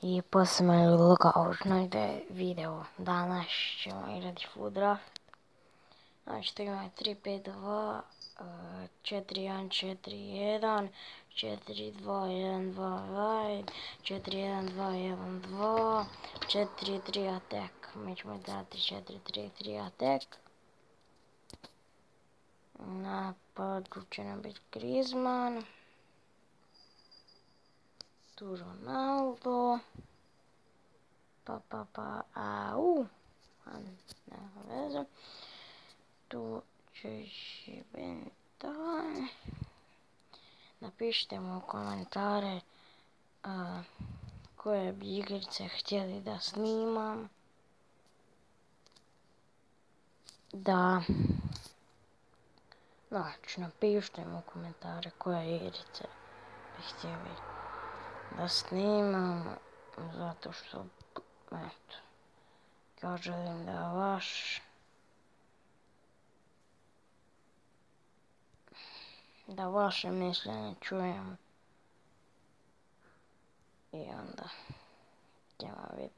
I poslije sam je lookout, no ide video. Danas ćemo igrati Food Draft. Znači to ima 3, 5, 2, 4, 1, 4, 1, 4, 2, 1, 2, wide, 4, 1, 2, 1, 2, 4, 3 attack. Mi ćemo dati 4, 3, 3 attack. Napadu će nam biti Griezmann. Tu Ronaldo. Au. Nema veze. Tu će ići Bentan. Napišite mu u komentare koje bi igrice htjeli da snimam. Znači, napišite mu u komentare koje igrice bi htjeli da snimam. Zato što, eto, ja želim da vaše mišljenje čujem. I onda ćemo vidjeti.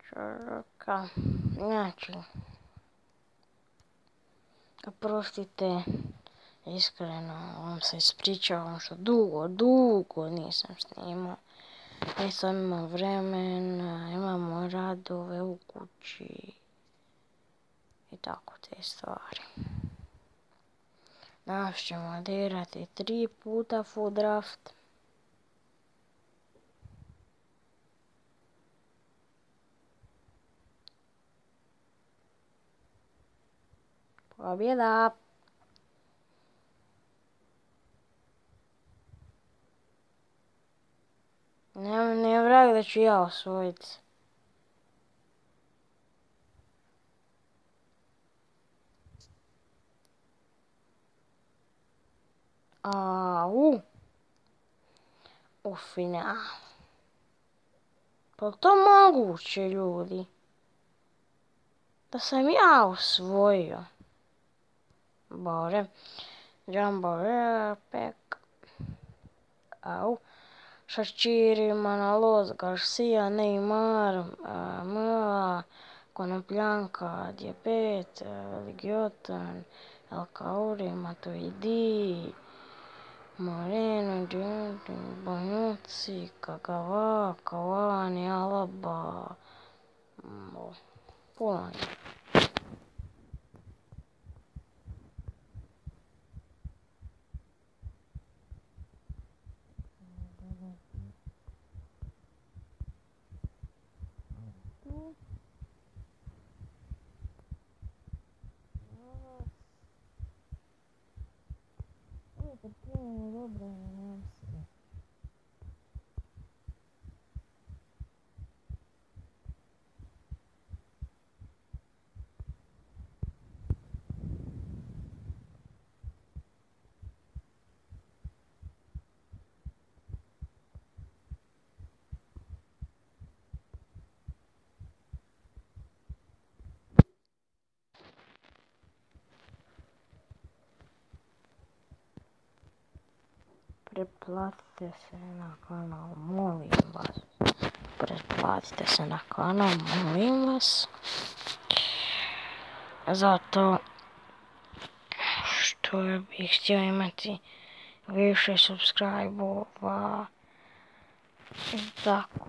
Čovjeka, znači, oprostite, iskreno vam se ispričavam što dugo nisam snimao. Nisam imao vremena, imamo radove u kući i tako te stvari. Danas ćemo odigrati 3 puta Food Draft. Pobjeda! Ne vrag da ću ja osvojiti. Au! Ufina. Pa to moguće, ljudi? Da sam ja osvojio. Bore. Jumbo Rare Pack. Au. Šačiri, Manolos, Garcia, Neymar, Mula, Konopljanka, Diabet, Ligiotan, El Kauri, Matuidi, Moreno, Bonucci, Kagawa, Cavani, Alaba, puno je. Dobro, nemam sve. Pretplatite se na kanal, molim vas. Pretplatite se na kanal, molim vas. Zato što bih htio imati više subscribe-ova i tako.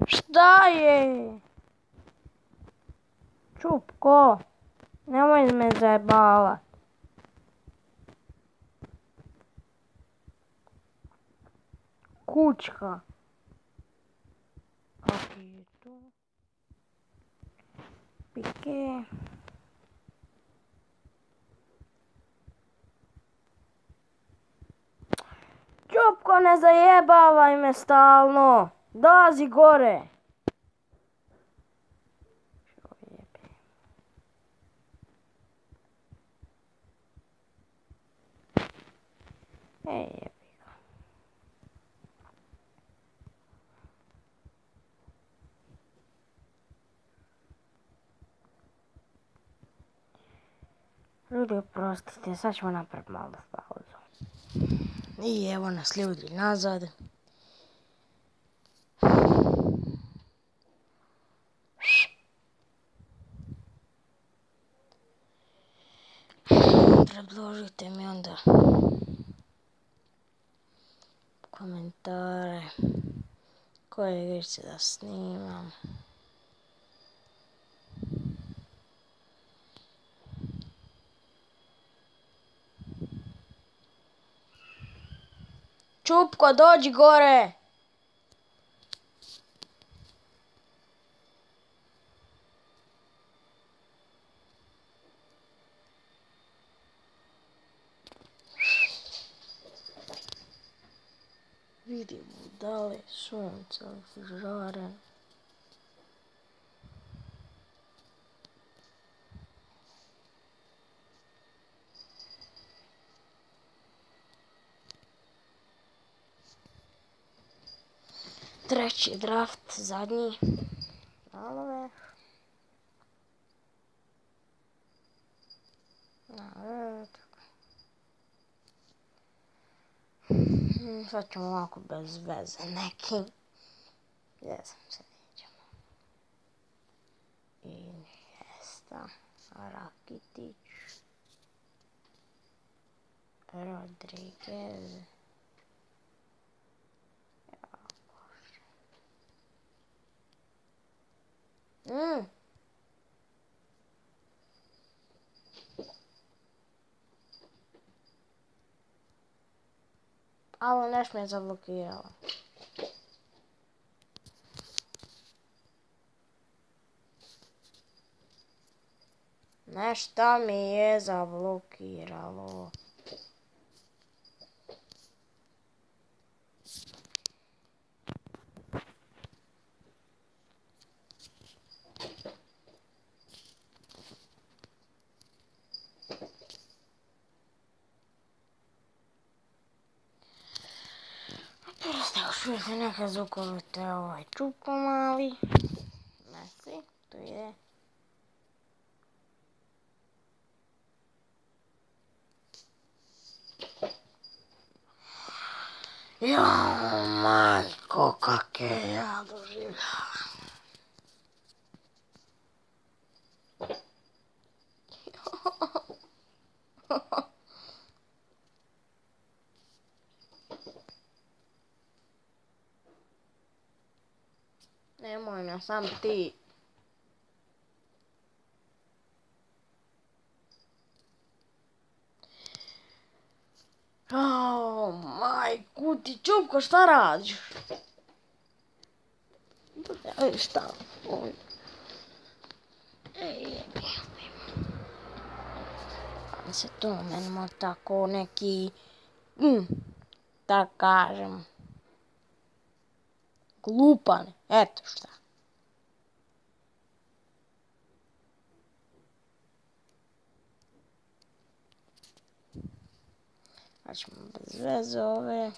Šta je? Čupko, nemoj me zajebavat. Kučka. Kak je to? Pike. Čupko, ne zajebavaj me stalno. Dolazi gore. Ej, jebi ga. Ljudi, oprostite, sad ćemo napraviti malu pauzu. I evo nas ljudi nazad. Predložite mi onda komentare koje igrice da snimam. Čupko, dođi gore! Vidimo da li sunce žare. Treći draft, zadnji. Alove. Sad ćemo ovako bez veze neki. Gdje sam se nećemo. Iniesta, Rakitić, Rodriguez. Ali neš me je zablokirala. Nešto mi je zablokiralo. Prosto čujete neke zvukove, to je ovaj Čupko mali. Messi, tu ide. Jao, majko, kak je ja doživljala. Nemoj me, sam ti. Jao, majku ti, Čupko, šta radiš? Ej, šta? Ej, se to menimo tako neki, tak kažem, glupan, eto šta. Pa ćemo bez veze ove.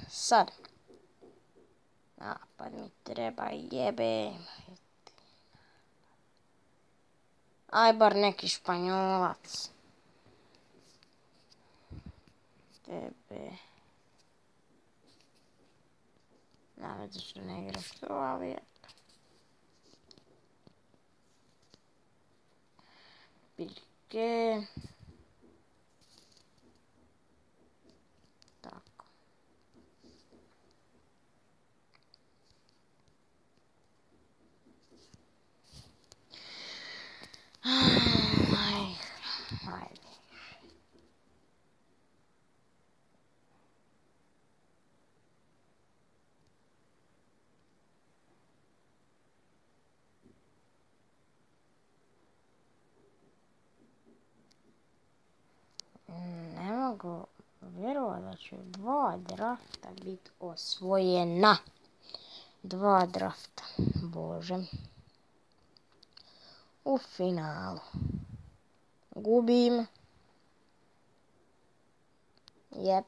Sad. Napad mi treba, jebe. Aj bar neki Španjolac. Tebe. Naravno što ne igraš to, ali eto. Pique. Tako. da će 2 drafta biti osvojena. 2 drafta, bože. U finalu. Gubim. Jep.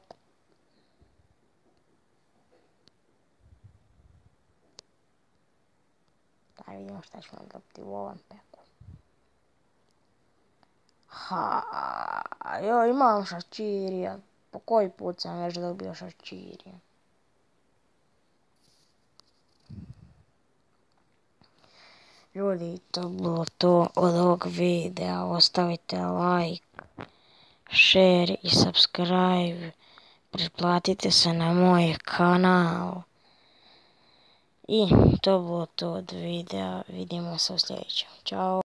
Da vidimo šta ćemo dobiti u ovom peku. Imam Šačirija. Po koji put sam već dobio Šačirija? Ljudi, to bilo to od ovog videa. Ostavite like, share i subscribe. Pretplatite se na moj kanal. I to bilo to od videa. Vidimo se u sljedećem. Ćao.